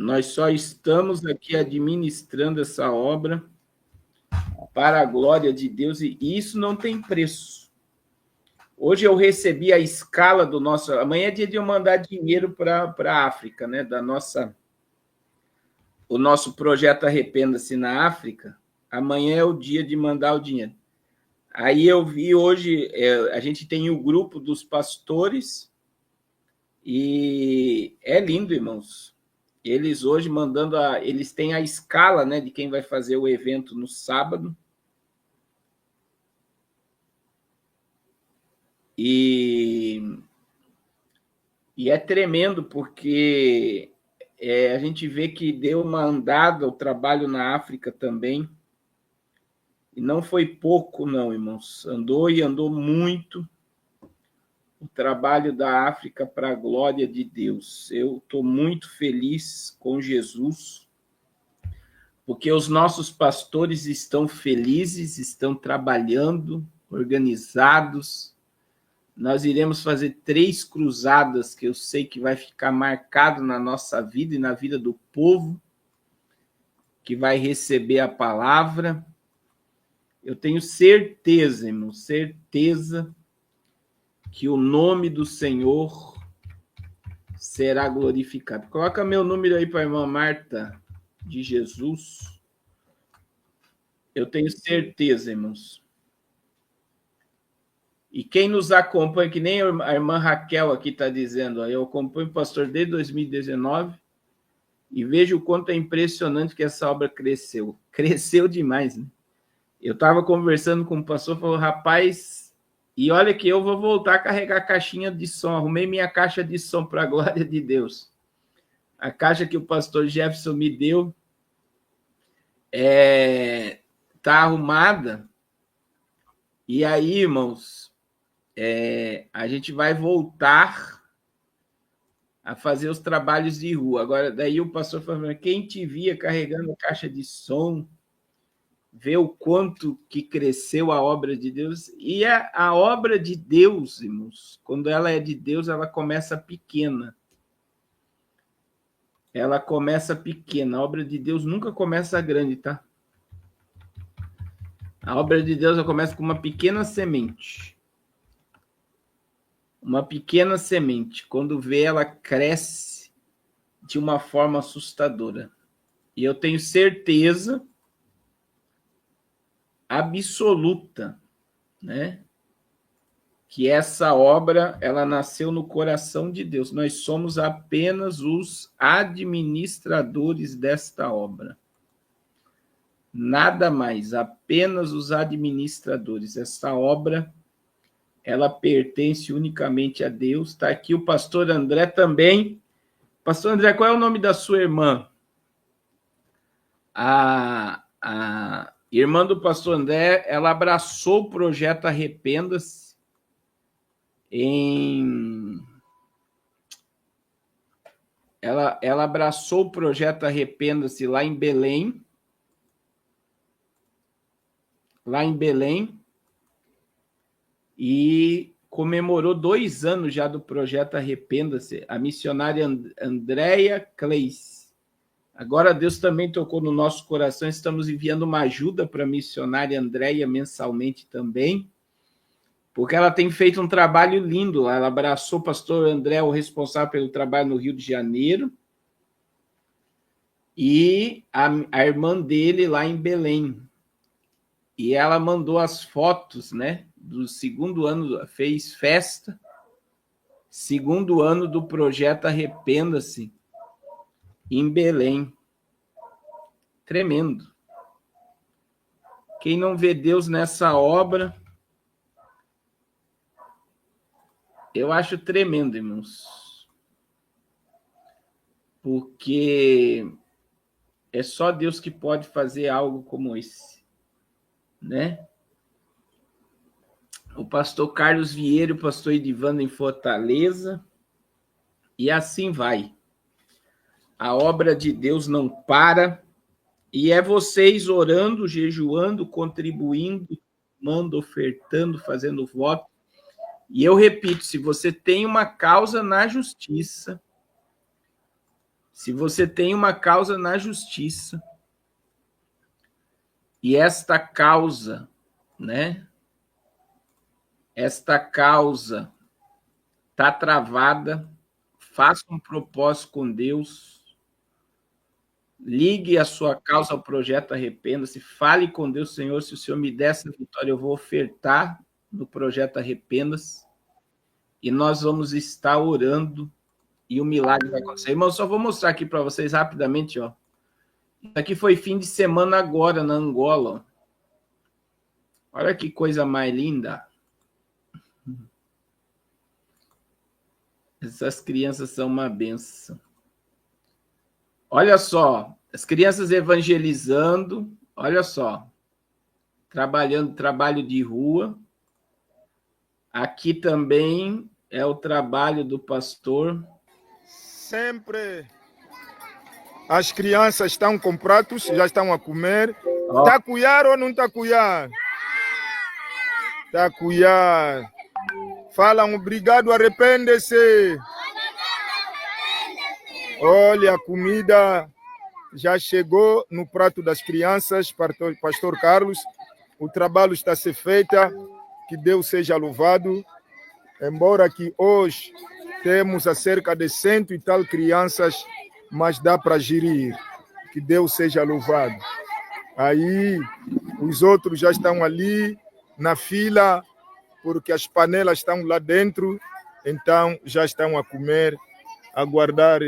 Nós só estamos aqui administrando essa obra para a glória de Deus, e isso não tem preço. Hoje eu recebi a escala do nosso... Amanhã é dia de eu mandar dinheiro para a África, né? O nosso projeto Arrependa-se na África. Amanhã é o dia de mandar o dinheiro. Aí eu vi hoje, a gente tem o grupo dos pastores, e é lindo, irmãos. Eles hoje mandando eles têm a escala, né, de quem vai fazer o evento no sábado. E é tremendo, porque a gente vê que deu uma andada o trabalho na África também. E não foi pouco, não, irmãos. Andou e andou muito o trabalho da África para a glória de Deus. Eu estou muito feliz com Jesus, porque os nossos pastores estão felizes, estão trabalhando, organizados. Nós iremos fazer 3 cruzadas, que eu sei que vai ficar marcado na nossa vida e na vida do povo, que vai receber a palavra. Eu tenho certeza, irmão, certeza que o nome do Senhor será glorificado. Coloca meu número aí para a irmã Marta de Jesus. Eu tenho certeza, irmãos. E quem nos acompanha, que nem a irmã Raquel aqui está dizendo, eu acompanho o pastor desde 2019 e vejo o quanto é impressionante que essa obra cresceu. Cresceu demais, né? Eu estava conversando com o pastor, falou, rapaz, e olha que eu vou voltar a carregar a caixinha de som, arrumei minha caixa de som para a glória de Deus. A caixa que o pastor Jefferson me deu está arrumada. E aí, irmãos, a gente vai voltar a fazer os trabalhos de rua. Agora, daí o pastor falou, quem te via carregando a caixa de som, vê o quanto que cresceu a obra de Deus. E a obra de Deus, irmãos, quando ela é de Deus, ela começa pequena. Ela começa pequena. A obra de Deus nunca começa grande, tá? A obra de Deus ela começa com uma pequena semente. Uma pequena semente. Quando vê, ela cresce de uma forma assustadora. E eu tenho certeza absoluta, né, que essa obra ela nasceu no coração de Deus. Nós somos apenas os administradores desta obra. Nada mais, apenas os administradores. Essa obra ela pertence unicamente a Deus. Está aqui o pastor André também. Pastor André, qual é o nome da sua irmã? A irmã do pastor André, ela abraçou o projeto Arrependa-se ela abraçou o projeto Arrependa-se lá em Belém, e comemorou 2 anos já do projeto Arrependa-se, a missionária Andréia Cleis. Agora Deus também tocou no nosso coração, estamos enviando uma ajuda para a missionária Andréia mensalmente também, porque ela tem feito um trabalho lindo lá. Ela abraçou o pastor André, o responsável pelo trabalho no Rio de Janeiro, e a irmã dele lá em Belém. E ela mandou as fotos, né, do 2º ano, fez festa, 2º ano do projeto Arrependa-se, em Belém. Tremendo. Quem não vê Deus nessa obra, eu acho tremendo, irmãos. Porque é só Deus que pode fazer algo como esse, né? O pastor Carlos Vieira, o pastor Edivando em Fortaleza, e assim vai. A obra de Deus não para, e é vocês orando, jejuando, contribuindo, mandando, ofertando, fazendo voto. E eu repito, se você tem uma causa na justiça, Se você tem uma causa na justiça e esta causa, né? Esta causa está travada, faça um propósito com Deus, ligue a sua causa ao projeto Arrependa-se, fale com Deus, Senhor, se o Senhor me der essa vitória, eu vou ofertar no projeto Arrependa-se e nós vamos estar orando e o milagre vai acontecer. Irmão, só vou mostrar aqui para vocês rapidamente, ó. Isso aqui foi fim de semana agora na Angola. Olha que coisa mais linda. Essas crianças são uma benção. Olha só, as crianças evangelizando, olha só, trabalhando trabalho de rua. Aqui também é o trabalho do pastor. Sempre as crianças estão com pratos, já estão a comer. Está a cuiar ou não está a cuiar? Está a cuiar. Falam obrigado, arrepende-se. Olha, a comida já chegou no prato das crianças, pastor Carlos. O trabalho está a ser feito, que Deus seja louvado. Embora que hoje temos a cerca de 100 e tal crianças, mas dá para gerir. Que Deus seja louvado. Aí os outros já estão ali na fila, porque as panelas estão lá dentro, então já estão a comer, a guardar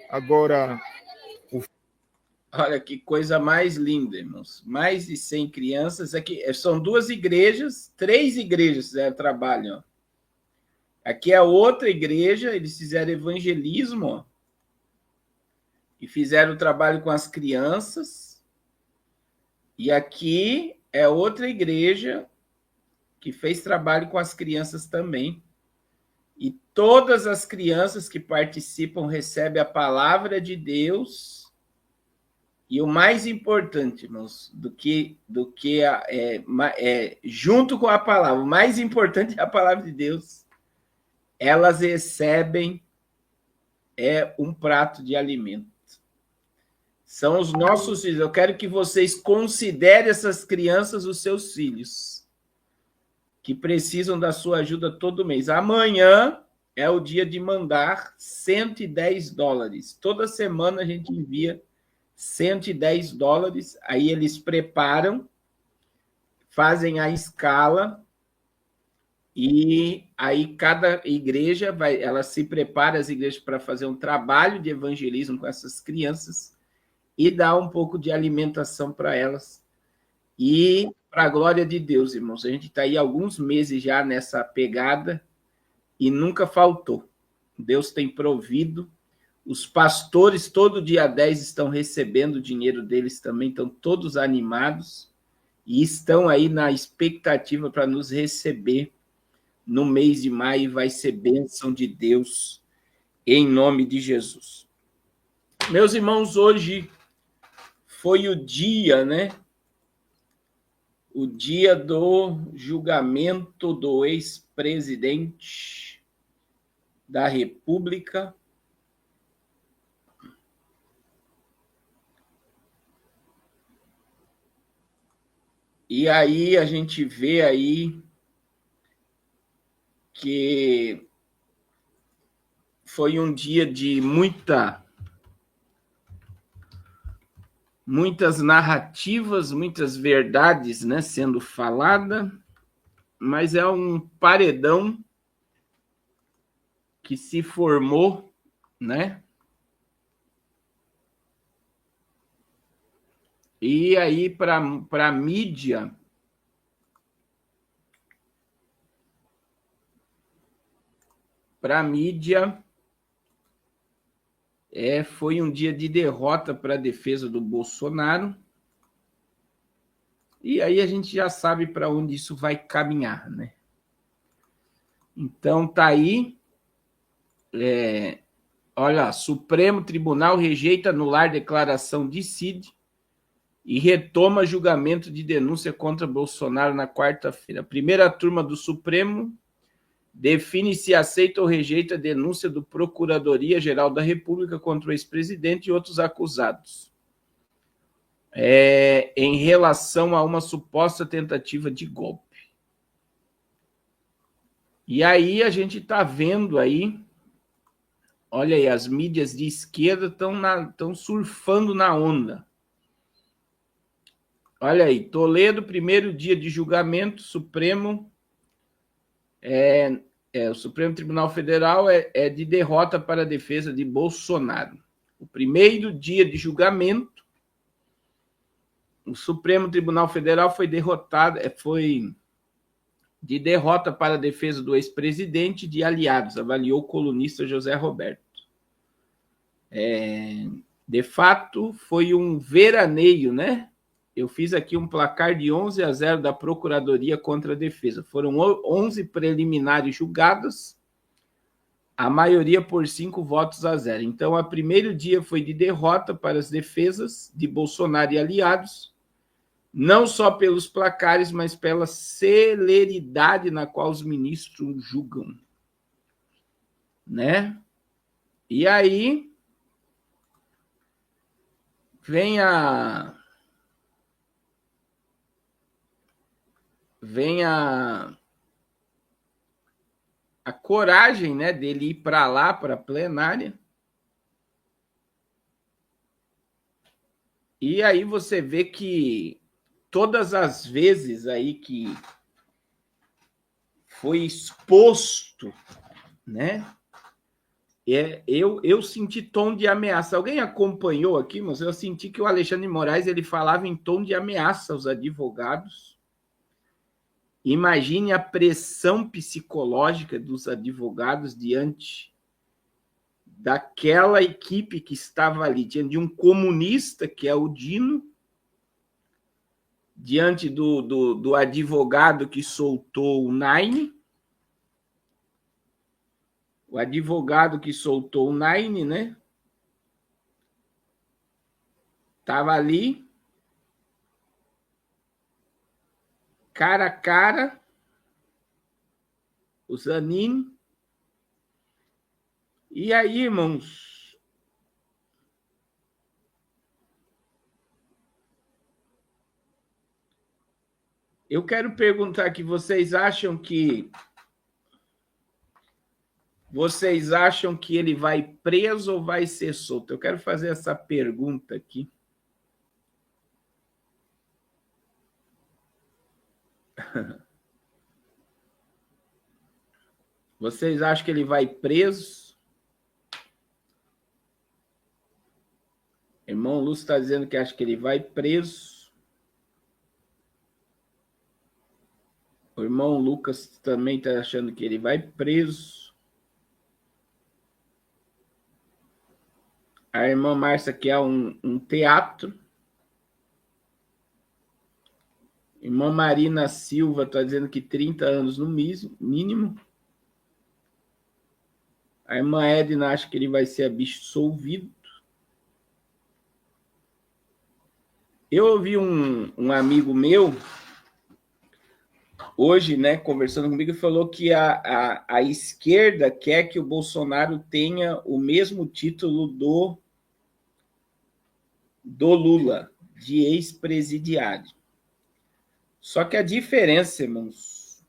agora. Olha que coisa mais linda, irmãos. Mais de 100 crianças. Aqui são 2 igrejas, 3 igrejas fizeram trabalho. Ó. Aqui é outra igreja, eles fizeram evangelismo, ó, e fizeram o trabalho com as crianças. E aqui é outra igreja que fez trabalho com as crianças também. E todas as crianças que participam recebem a palavra de Deus. E o mais importante, irmãos, junto com a palavra, o mais importante é a palavra de Deus. Elas recebem um prato de alimento. São os nossos filhos. Eu quero que vocês considerem essas crianças os seus filhos, que precisam da sua ajuda todo mês. Amanhã é o dia de mandar $110. Toda semana a gente envia $110. Aí eles preparam, fazem a escala, e aí cada igreja ela se prepara, as igrejas, para fazer um trabalho de evangelismo com essas crianças e dar um pouco de alimentação para elas. E, para a glória de Deus, irmãos, a gente está aí alguns meses já nessa pegada e nunca faltou. Deus tem provido. Os pastores, todo dia 10, estão recebendo o dinheiro deles também, estão todos animados e estão aí na expectativa para nos receber no mês de maio. Vai ser bênção de Deus, em nome de Jesus. Meus irmãos, hoje foi o dia, né? O dia do julgamento do ex-presidente da República. E aí a gente vê aí que foi um dia de muitas narrativas, muitas verdades, né, sendo falada, mas é um paredão que se formou, né? E aí para a mídia, foi um dia de derrota para a defesa do Bolsonaro. E aí a gente já sabe para onde isso vai caminhar, né? Então tá aí. Olha, Supremo Tribunal rejeita anular declaração de Cid e retoma julgamento de denúncia contra Bolsonaro na quarta-feira. A primeira turma do Supremo define se aceita ou rejeita a denúncia do Procuradoria-Geral da República contra o ex-presidente e outros acusados, em relação a uma suposta tentativa de golpe. E aí a gente está vendo aí, olha aí, as mídias de esquerda estão surfando na onda. Olha aí, Toledo, primeiro dia de julgamento, Supremo, o Supremo Tribunal Federal é de derrota para a defesa de Bolsonaro. O primeiro dia de julgamento, o Supremo Tribunal Federal foi de derrota para a defesa do ex-presidente de aliados, avaliou o colunista José Roberto. De fato, foi um veraneio, né? Eu fiz aqui um placar de 11-0 da Procuradoria contra a defesa. Foram 11 preliminares julgadas, a maioria por 5-0. Então, o primeiro dia foi de derrota para as defesas de Bolsonaro e aliados, não só pelos placares, mas pela celeridade na qual os ministros julgam, né? E aí vem a coragem, né, dele ir para lá, para a plenária. E aí você vê que todas as vezes aí que foi exposto, né, eu senti tom de ameaça. Alguém acompanhou aqui, mas eu senti que o Alexandre de Moraes ele falava em tom de ameaça aos advogados. Imagine a pressão psicológica dos advogados diante daquela equipe que estava ali, diante de um comunista, que é o Dino, diante do advogado que soltou o Nine. O advogado que soltou o Nine, né? Estava ali, cara a cara, o Zanin. E aí, irmãos, eu quero perguntar aqui, vocês acham que ele vai preso ou vai ser solto? Eu quero fazer essa pergunta aqui. Vocês acham que ele vai preso? Irmão Lúcio está dizendo que acha que ele vai preso. O irmão Lucas também está achando que ele vai preso. A irmã Márcia quer um teatro. Irmã Marina Silva está dizendo que 30 anos no mínimo. A irmã Edna acha que ele vai ser absolvido. Eu ouvi um amigo meu hoje, né, conversando comigo, falou que a esquerda quer que o Bolsonaro tenha o mesmo título do Lula, de ex-presidiário. Só que a diferença, irmãos,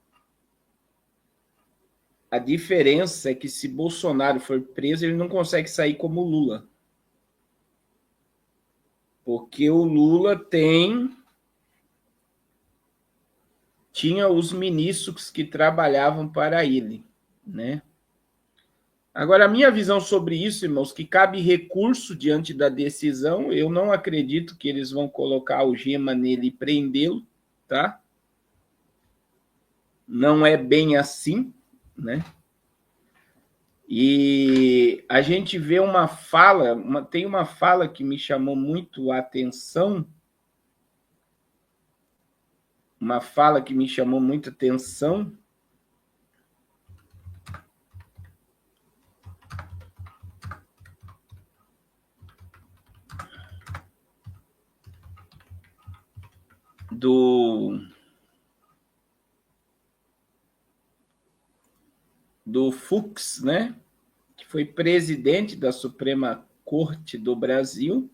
a diferença é que se Bolsonaro for preso, ele não consegue sair como Lula. Porque o Lula tinha os ministros que trabalhavam para ele, né? Agora, a minha visão sobre isso, irmãos, que cabe recurso diante da decisão, eu não acredito que eles vão colocar algema nele e prendê-lo, tá? Não é bem assim, né? E a gente vê uma fala, tem uma fala que me chamou muito a atenção, do Fux, né, que foi presidente da Suprema Corte do Brasil.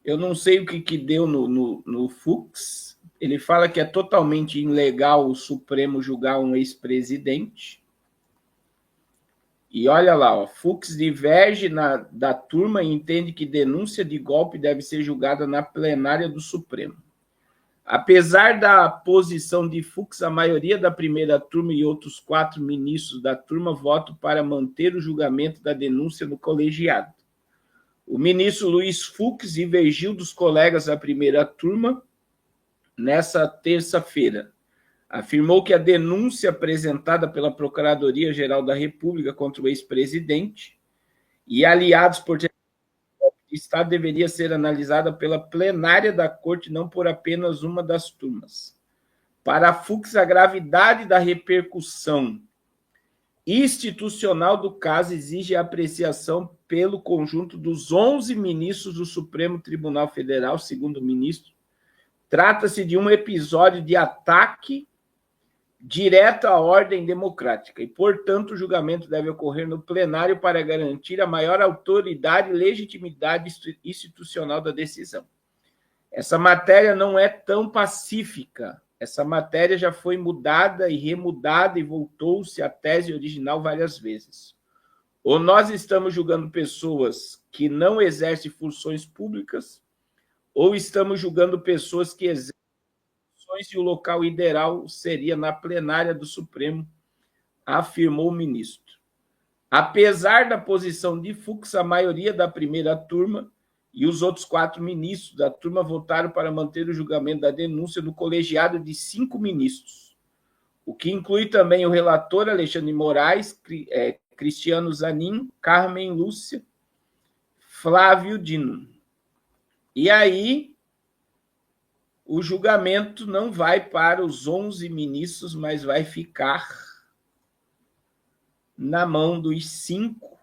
Eu não sei o que deu no Fux. Ele fala que é totalmente ilegal o Supremo julgar um ex-presidente. E olha lá, ó, Fux diverge da turma e entende que denúncia de golpe deve ser julgada na plenária do Supremo. Apesar da posição de Fux, a maioria da primeira turma e outros 4 ministros da turma votam para manter o julgamento da denúncia no colegiado. O ministro Luiz Fux divergiu dos colegas da primeira turma nessa terça-feira. Afirmou que a denúncia apresentada pela Procuradoria-Geral da República contra o ex-presidente e aliados por Estado deveria ser analisada pela plenária da Corte, não por apenas uma das turmas. Para Fux, a gravidade da repercussão institucional do caso exige a apreciação pelo conjunto dos 11 ministros do Supremo Tribunal Federal, segundo o ministro. Trata-se de um episódio de ataque direto à ordem democrática e, portanto, o julgamento deve ocorrer no plenário para garantir a maior autoridade e legitimidade institucional da decisão. Essa matéria não é tão pacífica. Essa matéria já foi mudada e remudada e voltou-se à tese original várias vezes. Ou nós estamos julgando pessoas que não exercem funções públicas, ou estamos julgando pessoas que exercem funções e o local ideal seria na plenária do Supremo, afirmou o ministro. Apesar da posição de Fux, a maioria da primeira turma e os outros 4 ministros da turma votaram para manter o julgamento da denúncia no colegiado de 5 ministros, o que inclui também o relator Alexandre Moraes, Cristiano Zanin, Carmen Lúcia, Flávio Dino. E aí, o julgamento não vai para os 11 ministros, mas vai ficar na mão dos 5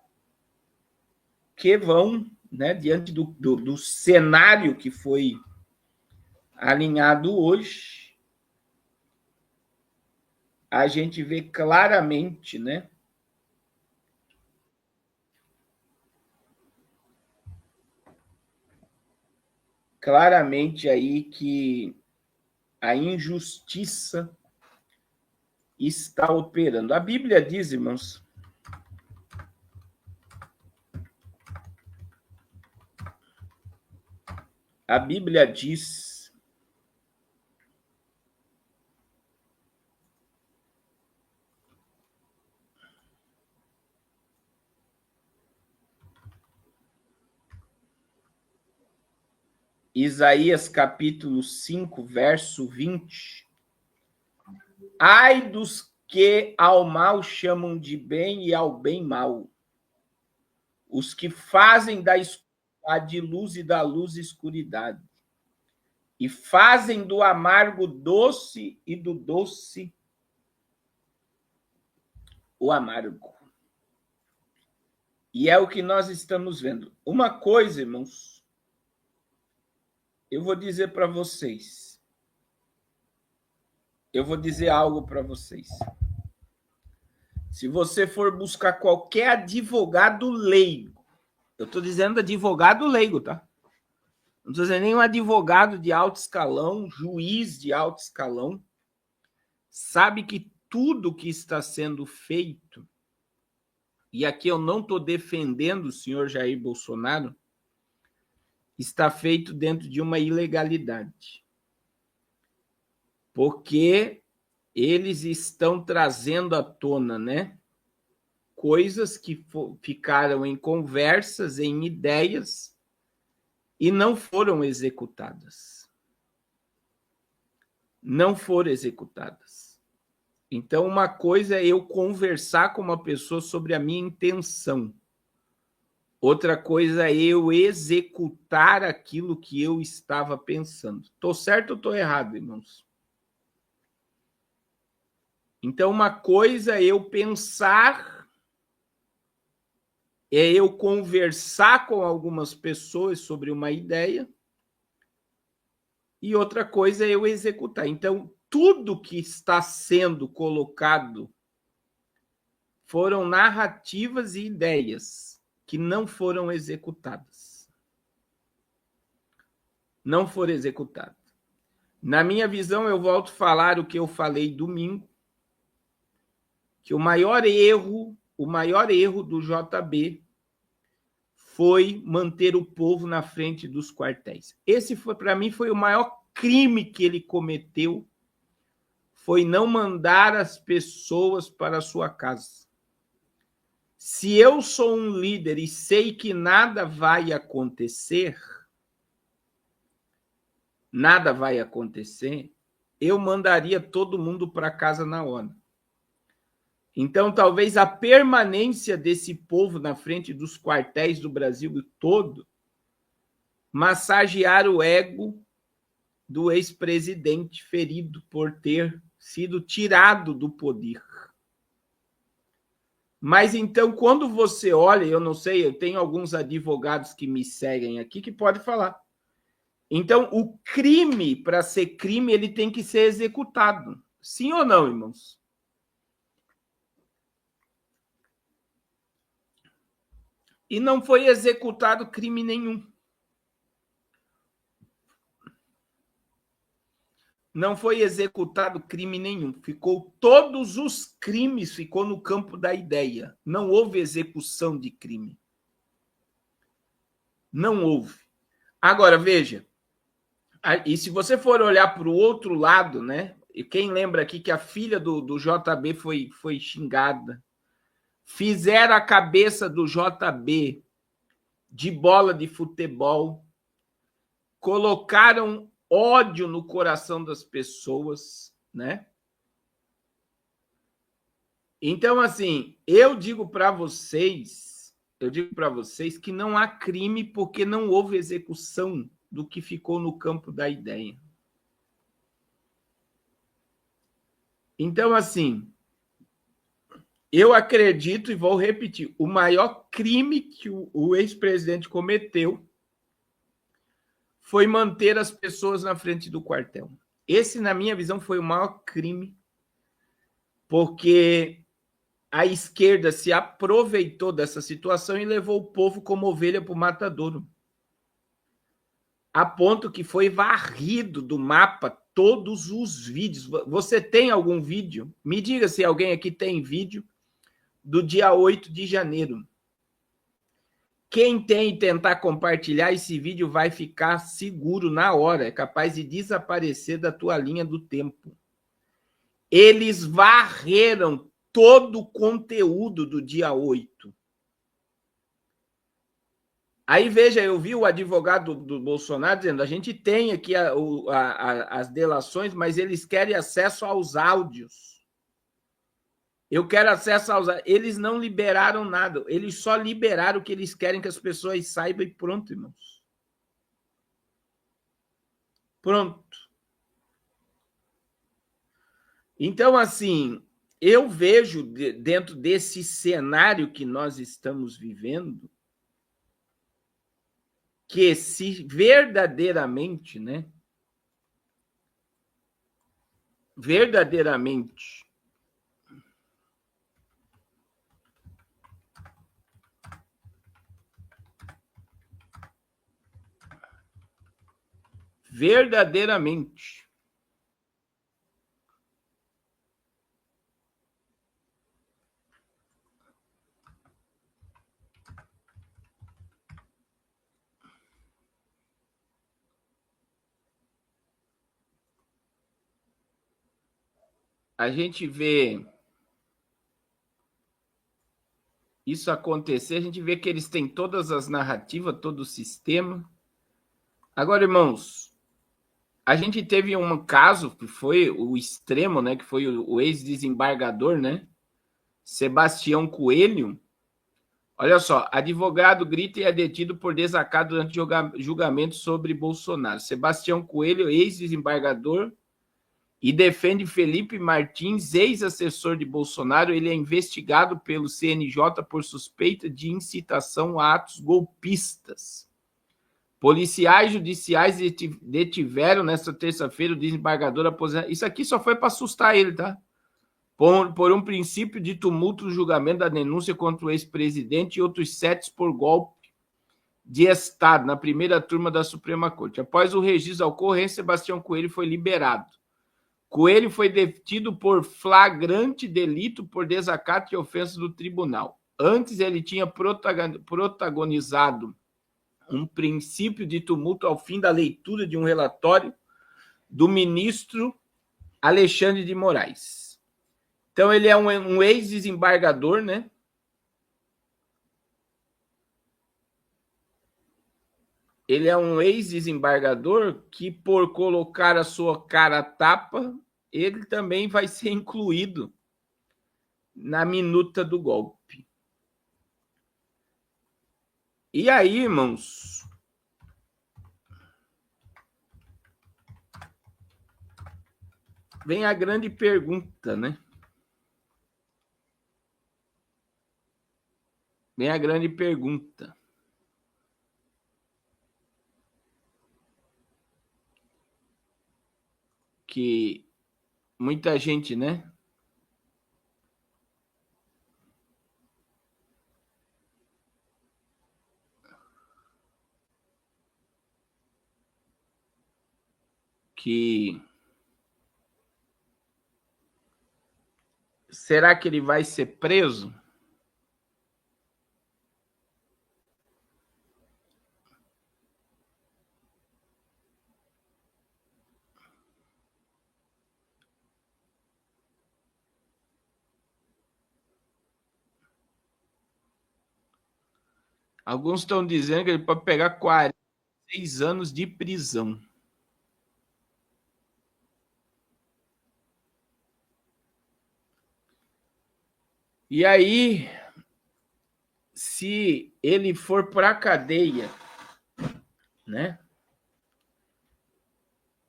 que vão, né, diante do cenário que foi alinhado hoje, a gente vê claramente, né, aí que a injustiça está operando. A Bíblia diz, irmãos, a Bíblia diz Isaías capítulo 5, verso 20. Ai dos que ao mal chamam de bem e ao bem mal, os que fazem da escuridade luz e da luz escuridade, e fazem do amargo doce e do doce o amargo. E é o que nós estamos vendo. Uma coisa, irmãos, eu vou dizer para vocês. Eu vou dizer algo para vocês. Se você for buscar qualquer advogado leigo, eu estou dizendo advogado leigo, tá? Não estou dizendo nenhum advogado de alto escalão, juiz de alto escalão, sabe que tudo que está sendo feito, e aqui eu não estou defendendo o senhor Jair Bolsonaro, está feito dentro de uma ilegalidade. Porque eles estão trazendo à tona, né, coisas que ficaram em conversas, em ideias, e não foram executadas. Não foram executadas. Então, uma coisa é eu conversar com uma pessoa sobre a minha intenção. Outra coisa é eu executar aquilo que eu estava pensando. Estou certo ou estou errado, irmãos? Então, uma coisa é eu pensar, é eu conversar com algumas pessoas sobre uma ideia, e outra coisa é eu executar. Então, tudo que está sendo colocado foram narrativas e ideias que não foram executadas. Não foram executadas. Na minha visão, eu volto a falar o que eu falei domingo, que o maior erro do JB foi manter o povo na frente dos quartéis. Esse, para mim, foi o maior crime que ele cometeu, foi não mandar as pessoas para a sua casa. Se eu sou um líder e sei que nada vai acontecer, eu mandaria todo mundo para casa na hora. Então, talvez a permanência desse povo na frente dos quartéis do Brasil todo massagear o ego do ex-presidente ferido por ter sido tirado do poder. Mas então, quando você olha, eu não sei, eu tenho alguns advogados que me seguem aqui que podem falar. Então, o crime, para ser crime, ele tem que ser executado. Sim ou não, irmãos? E não foi executado crime nenhum. Não foi executado crime nenhum. Todos os crimes ficou no campo da ideia. Não houve execução de crime. Não houve. Agora, veja, e se você for olhar para o outro lado, né? E quem lembra aqui que a filha do JB foi xingada, fizeram a cabeça do JB de bola de futebol, colocaram ódio no coração das pessoas, né? Então, assim, eu digo para vocês que não há crime porque não houve execução do que ficou no campo da ideia. Então, assim, eu acredito e vou repetir, o maior crime que o ex-presidente cometeu foi manter as pessoas na frente do quartel. Esse, na minha visão, foi o maior crime, porque a esquerda se aproveitou dessa situação e levou o povo como ovelha para o matadouro. A ponto que foi varrido do mapa todos os vídeos. Você tem algum vídeo? Me diga se alguém aqui tem vídeo do dia 8 de janeiro. Quem tem e tentar compartilhar esse vídeo vai ficar seguro na hora, é capaz de desaparecer da tua linha do tempo. Eles varreram todo o conteúdo do dia 8. Aí, veja, eu vi o advogado do Bolsonaro dizendo, a gente tem aqui as delações, mas eles querem acesso aos áudios. Eu quero acesso aos áudios. Eles não liberaram nada, eles só liberaram o que eles querem que as pessoas saibam e pronto, irmãos. Pronto. Então, assim, eu vejo dentro desse cenário que nós estamos vivendo, que se verdadeiramente, né? Verdadeiramente a gente vê isso acontecer, a gente vê que eles têm todas as narrativas, todo o sistema. Agora, irmãos, a gente teve um caso que foi o extremo, né? Que foi o ex-desembargador, né? Sebastião Coelho. Olha só, advogado grita e é detido por desacato durante julgamento sobre Bolsonaro. Sebastião Coelho, ex-desembargador, e defende Felipe Martins, ex-assessor de Bolsonaro. Ele é investigado pelo CNJ por suspeita de incitação a atos golpistas. Policiais judiciais detiveram nesta terça-feira o desembargador aposentado. Isso aqui só foi para assustar ele, tá? por um princípio de tumulto no julgamento da denúncia contra o ex-presidente e outros 7 por golpe de Estado, na primeira turma da Suprema Corte. Após o registro da ocorrência, Sebastião Coelho foi liberado. Coelho foi detido por flagrante delito por desacato e ofensa do tribunal. Antes, ele tinha protagonizado um princípio de tumulto ao fim da leitura de um relatório do ministro Alexandre de Moraes. Então, ele é um ex-desembargador, né? Ele é um ex-desembargador que, por colocar a sua cara a tapa, ele também vai ser incluído na minuta do golpe. E aí, irmãos, vem a grande pergunta, né? Vem a grande pergunta. Que muita gente, né? Que será que ele vai ser preso? Alguns estão dizendo que ele pode pegar 46 anos de prisão. E aí, se ele for para a cadeia, né?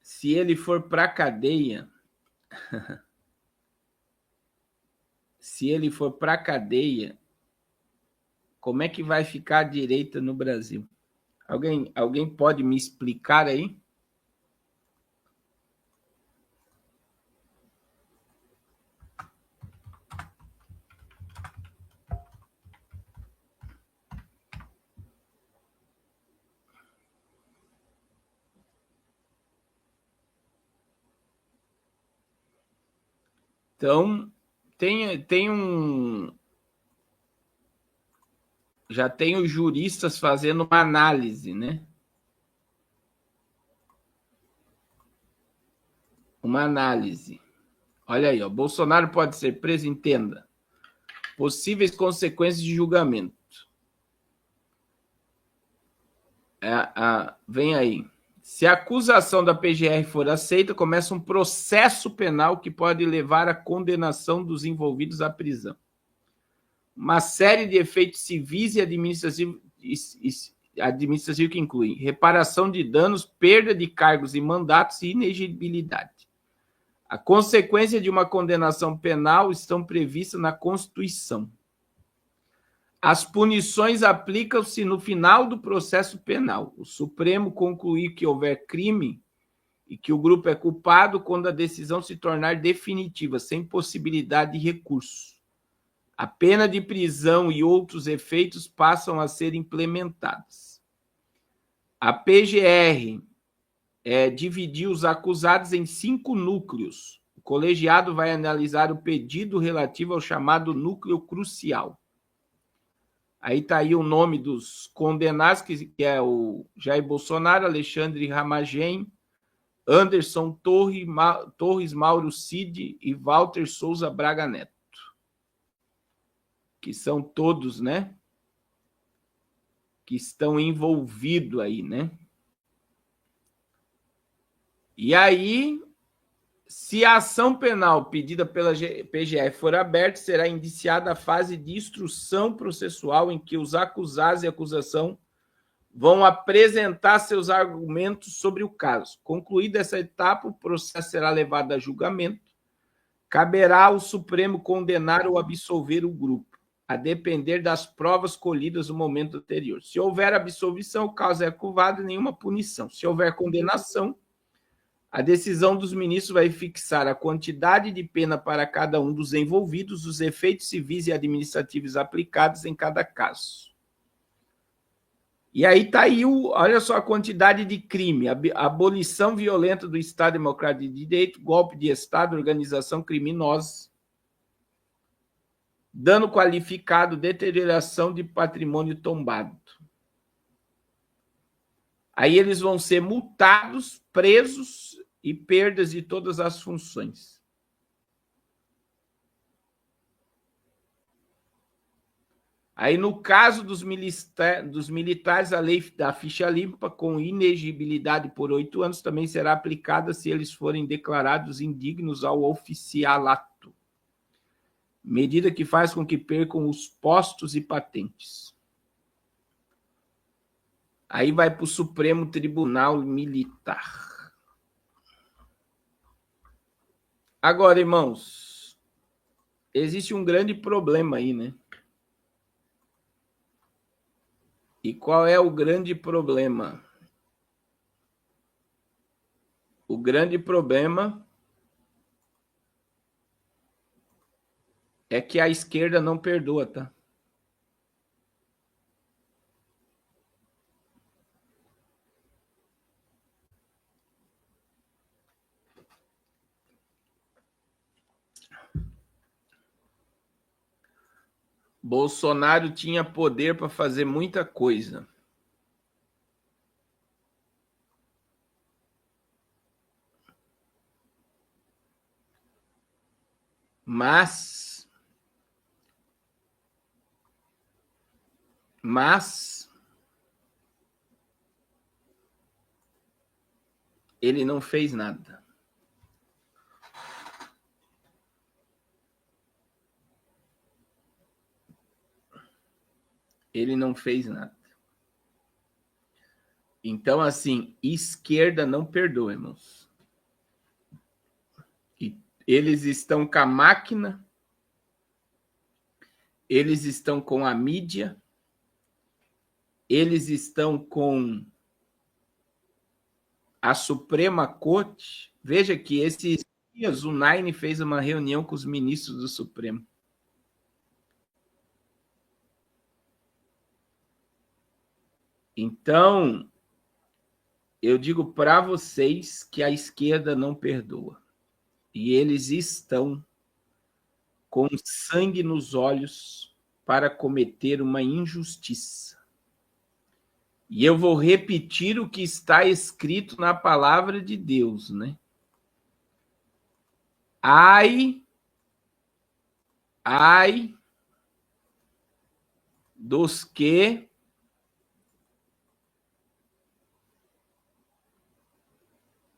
Se ele for para a cadeia, se ele for para a cadeia, como é que vai ficar a direita no Brasil? Alguém pode me explicar aí? Então, tem um... Já tem os juristas fazendo uma análise, né? Uma análise. Olha aí, ó, Bolsonaro pode ser preso, entenda. Possíveis consequências de julgamento. Vem aí. Se a acusação da PGR for aceita, começa um processo penal que pode levar à condenação dos envolvidos à prisão. Uma série de efeitos civis e administrativos que incluem reparação de danos, perda de cargos e mandatos e inegibilidade. A consequência de uma condenação penal estão previstas na Constituição. As punições aplicam-se no final do processo penal. O Supremo concluir que houver crime e que o grupo é culpado quando a decisão se tornar definitiva, sem possibilidade de recurso. A pena de prisão e outros efeitos passam a ser implementados. A PGR dividiu os acusados em 5 núcleos. O colegiado vai analisar o pedido relativo ao chamado núcleo crucial. Aí está aí o nome dos condenados, que é o Jair Bolsonaro, Alexandre Ramagem, Anderson Torres Mauro Cid e Walter Souza Braga Neto. Que são todos, né? Que estão envolvidos aí, né? E aí, se a ação penal pedida pela PGF for aberta, será iniciada a fase de instrução processual em que os acusados e acusação vão apresentar seus argumentos sobre o caso. Concluída essa etapa, o processo será levado a julgamento. Caberá ao Supremo condenar ou absolver o grupo, a depender das provas colhidas no momento anterior. Se houver absolvição, o caso é arquivado e nenhuma punição. Se houver condenação, A decisão dos ministros vai fixar a quantidade de pena para cada um dos envolvidos, os efeitos civis e administrativos aplicados em cada caso. E aí está aí, olha só a quantidade de crime: abolição violenta do Estado Democrático de Direito, golpe de Estado, organização criminosa, dano qualificado, deterioração de patrimônio tombado. Aí eles vão ser multados, presos e perdas de todas as funções. Aí, no caso dos militares, a lei da ficha limpa, com inexigibilidade por 8 anos, também será aplicada se eles forem declarados indignos ao oficialato, medida que faz com que percam os postos e patentes. Aí vai para o Supremo Tribunal Militar. Agora, irmãos, existe um grande problema aí, né? E qual é o grande problema? O grande problema é que a esquerda não perdoa, tá? Bolsonaro tinha poder para fazer muita coisa. Mas ele não fez nada. Ele não fez nada. Então, assim, esquerda não perdoa, irmãos. E eles estão com a máquina, eles estão com a mídia, eles estão com a Suprema Corte. Veja que esses dias o Nine fez uma reunião com os ministros do Supremo. Então, eu digo para vocês que a esquerda não perdoa. E eles estão com sangue nos olhos para cometer uma injustiça. E eu vou repetir o que está escrito na palavra de Deus, né? Ai dos que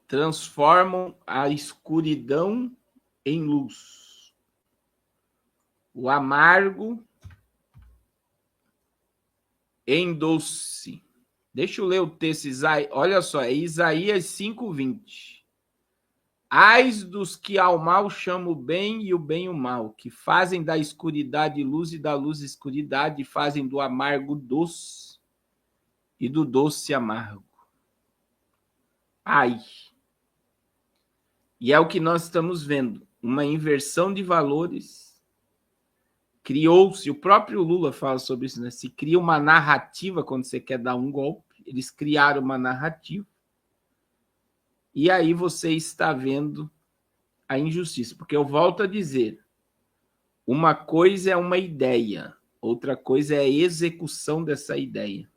transformam a escuridão em luz, o amargo em doce. Deixa eu ler o texto, olha só, é Isaías 5:20. Ai dos que ao mal chamam o bem e o bem o mal, que fazem da escuridade luz e da luz escuridade, fazem do amargo doce e do doce amargo. Ai. E é o que nós estamos vendo, uma inversão de valores. Criou-se, o próprio Lula fala sobre isso, né? Se cria uma narrativa quando você quer dar um golpe, eles criaram uma narrativa, e aí você está vendo a injustiça, porque eu volto a dizer, uma coisa é uma ideia, outra coisa é a execução dessa ideia.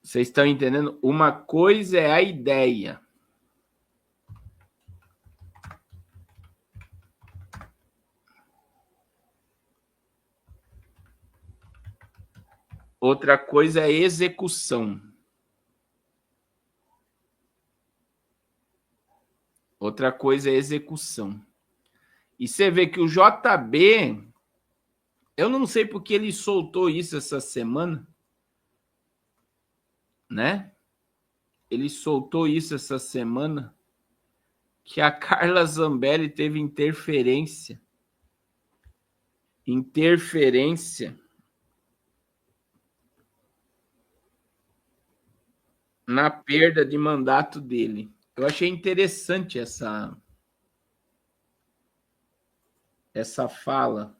Vocês estão entendendo? Uma coisa é a ideia. Outra coisa é a execução. Outra coisa é a execução. E você vê que o JB, eu não sei porque ele soltou isso essa semana, né? Ele soltou isso essa semana, que a Carla Zambelli teve interferência na perda de mandato dele. Eu achei interessante essa fala.